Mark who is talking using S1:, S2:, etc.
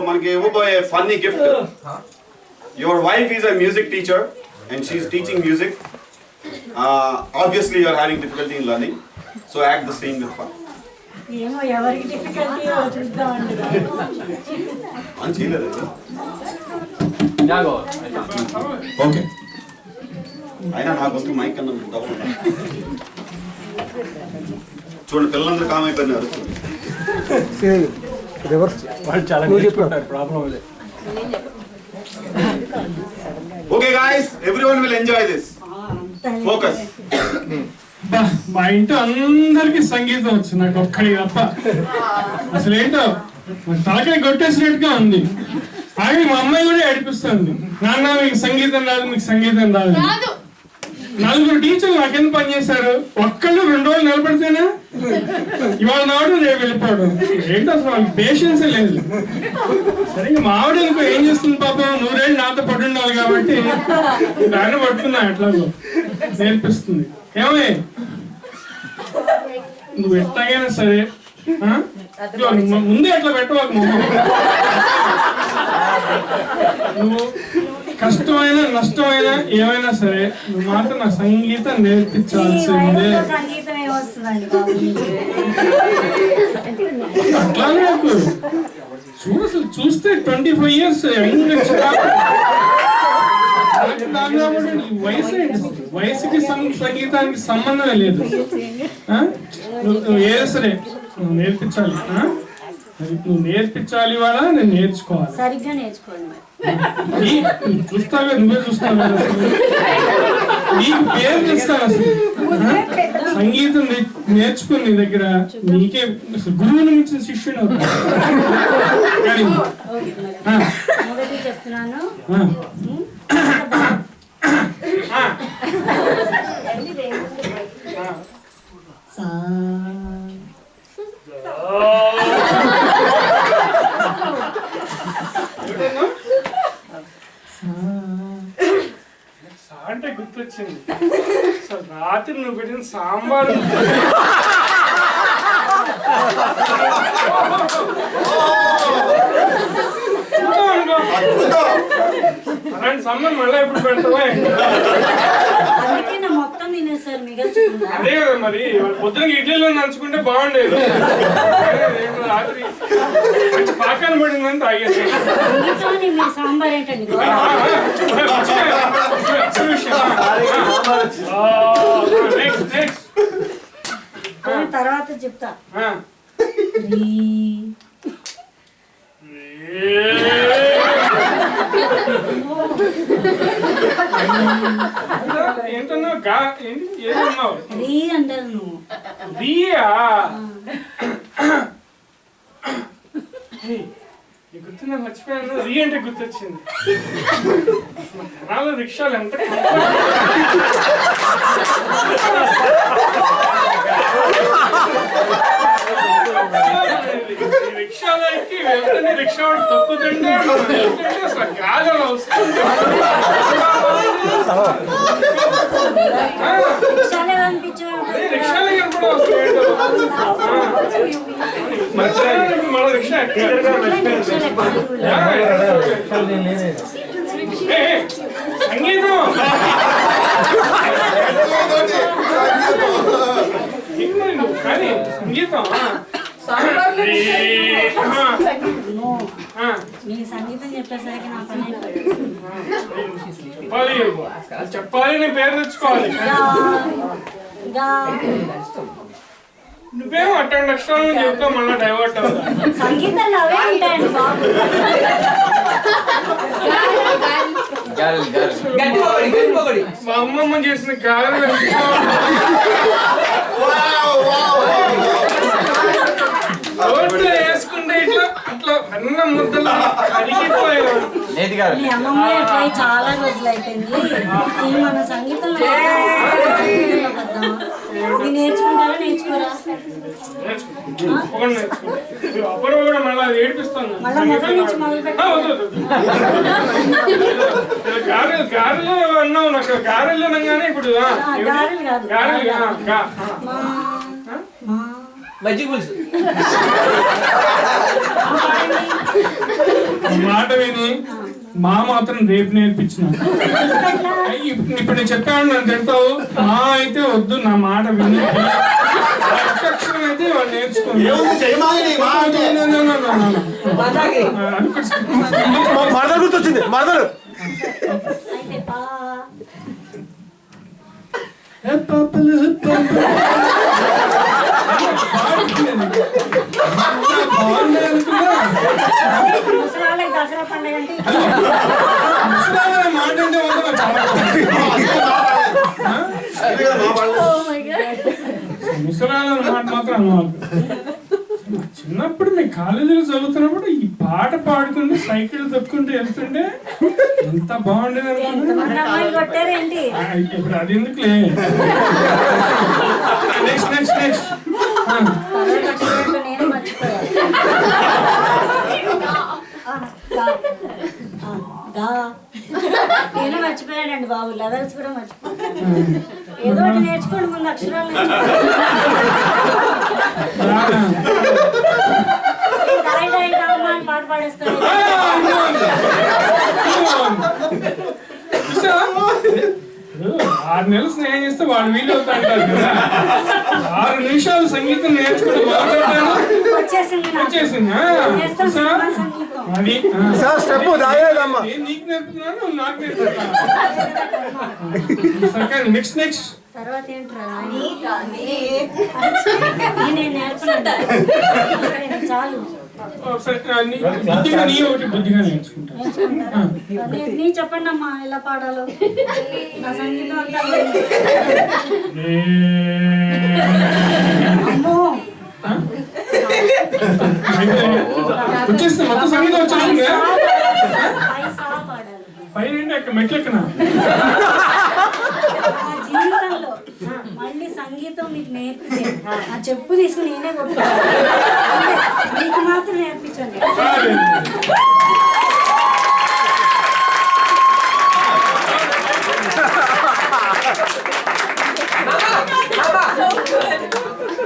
S1: మనకి ఇవ్వబోయే funny gift. Your wife is a music teacher and she is teaching music. Obviously you are having difficulty in learning, so act the same with fun.
S2: ఏమో ఎవరికి difficulty చూద్దామండి.
S1: అంచీలేదు okay అయినా నా గొంతు mic అన్న down. చూడండి పిల్లలందరూ కామ్ అయిపోయినారు. Okay guys, everyone will enjoy this. Focus.
S3: మా ఇంట్లో అందరికి సంగీతం వచ్చు, నాకు ఒక్కడి తప్ప. అసలు ఏంటో తలకాయ కొట్టేసినట్టుగా ఉంది. అలాగే మా అమ్మాయి కూడా ఏడిపిస్తుంది, నాన్న మీకు సంగీతం రాదు, మీకు సంగీతం రాదు. నలుగురు టీచర్లు నాకెందుకు పనిచేశారు, ఒక్కళ్ళు 2 రోజులు నిలబడితేనే ఇవాళ నాడు రేపు వెళ్ళిపోవడం. ఏంటో అసలు వాళ్ళకి పేషెన్సే లేదు. సరే ఇంకా మా ఆవిడ ఇంకో ఏం చేస్తుంది పాపం, 100 ఏళ్ళు నాతో పడి ఉండాలి కాబట్టి దాన్ని పట్టుకున్నా ఎట్లాగో నేర్పిస్తుంది. ఏమే నువ్వు ఎట్లాగైనా సరే ముందే అట్లా పెట్టవాలి. నువ్వు కష్టమైన నష్టమైన ఏమైనా సరే నువ్వు మాత్రం నా సంగీతం నేర్పించాల్సిందే. అట్లానే నాకు చూస్తే 25 years వయసుకి సంగీతానికి సంబంధమే లేదు. నువ్వు ఏదో సరే నువ్వు నేర్పించాలి. నువ్వు నేర్పించాలి వాళ్ళ, నేను నేర్చుకోవాలి.
S2: సరిగ్గా నేర్చుకోండి.
S3: చూస్తావే, నువ్వే చూస్తావు. నీకు పేరు తెస్తాను అసలు. సంగీతం నేర్చుకుని నీ దగ్గర నీకే గురువుని మించిన శిష్యుడు అవుతాడు.
S2: చెప్తున్నాను.
S3: అంటే గుర్తొచ్చింది, రాత్రి నువ్వు పెట్టిన సాంబారు అలాంటి సాంబార్ మళ్ళీ ఎప్పుడు పెడతావా?
S2: మొత్తం తినేసారు మిగల్చుకుంటా.
S3: అదే కదా మరి, పొద్దున ఇడ్లీలో నంచుకుంటే బాగుండేది. రాత్రి మంచి పాకాన్ని పడిందని తాగేసి
S2: సాంబార్ ఏంటండి తర్వాత చెప్తా.
S3: ఏంటన్నావు? ఏమన్నావు?
S2: రీ అంటారు నువ్వు.
S3: రీయా? గుర్తున్నా, మర్చిపోయాను. రీ అంటే గుర్తొచ్చింది. నాలో రిక్షాలు ఎంత రిక్షాలకి వెళ్తే రిక్షా వాడు తప్పుతుంటే అసలు గాజలు వస్తుంది. రిక్షాలే కనపడ మన రిక్షా సంగీతం కానీ సంగీతం
S2: మీ సంగీతం చెప్పేసరికి నా పని
S3: చెప్పాలి. చెప్పాలి, నేను పేరు తెచ్చుకోవాలి. నువ్వేమో అటెండ్ అక్షరాలు చెప్తావు, మళ్ళీ డైవర్ట్ అవుతా.
S2: సంగీతంలో అవే ఉంటాయండి బాబు.
S3: మా అమ్మమ్మ చేసిన గాలి వేసుకుంటే ఇట్లా అట్లా అన్న ముద్దలు అరిగిపోయాడు.
S2: మీ అమ్మమ్మ ఎట్లా చాలా రోజులు అయిపోయింది. మన సంగీతంలో నేర్చుకుంటారా నేర్చుకోరా?
S3: అప్పుడు కూడా మళ్ళీ ఏడిపిస్తాను. గారెలు అన్నావు నాకు. గారెలు అనగానే ఇప్పుడు గారెలు
S4: మజ్జిగ పులుసు.
S3: మాట విని మా మాత్రం రేపు నేర్పించిన. ఇప్పుడు నేను చెప్పాను నన్ను తిడతావు. మా అయితే వద్దు, నా మాట విని అక్షరం అయితే వాళ్ళు నేర్చుకోండి.
S5: మరదలు గుర్తొచ్చింది, మరదలు.
S2: అయితే పా ముసలాళ్ళకి దసరా పండుగ అంటే
S3: మాట అంటే ముసలాల మాట మాత్రం అన్నమాట. చిన్నప్పుడు మీ కాలేజీలో చదువుతున్నప్పుడు ఈ పాట పాడుకుంటూ సైకిల్ తొక్కుంటూ వెళ్తుంటే ఎంత బాగుండేది
S2: ఎంతమంది అమ్మాయిలు కొట్టారేంటి?
S3: ఇప్పుడు అది ఎందుకులే. నెక్స్ట్ నెక్స్ట్ నెక్స్ట్
S2: నేను మర్చిపోయాను. నేను మర్చిపోయానండి బాబు. లెవెల్స్ కూడా మర్చిపోయాను. ఏదో ఒకటి నేర్చుకోండి ముందు, అక్షరాలు దాయి దాయి రామ్మా అని పాట పాడేస్తాడు.
S3: 6 నెలలు స్నేహం చేస్తే వాడు వీళ్ళు అవుతాడు కదా. 6 నిమిషాలు సంగీతం నేర్చుకుంటే
S2: వచ్చేసింది నాకు.
S3: వచ్చేసింది.
S2: చేస్తాం సినిమా సంగీతం.
S3: అది
S5: సార్ స్టెప్ దాగలేదమ్మా.
S3: నేను నీకు నేర్పుతున్నాను, నువ్వు నాకు నేర్పుతున్నా. నెక్స్ట్ నెక్స్ట్
S2: తర్వాత ఏంట్రా? నేను నేర్చుకున్నాను చాలు.
S3: బుద్ధిగా నీ ఒకటి బుద్ధిగా నేర్చుకుంటా.
S2: నీ చెప్పండి అమ్మా ఎలా పాడాలో. నా సంగీతం అంతా అమ్మో
S3: వచ్చేస్తే మొత్తం సంగీతం వచ్చేసింది.
S2: పైసా పాడాలి.
S3: పైన అక్కడ మెట్లు ఎక్కనా?
S2: నా జీవితంలో మళ్ళీ సంగీతం మీకు నేర్పితే ఆ చెప్పు తీసుకుని నేనే కొట్టుకోవాలి.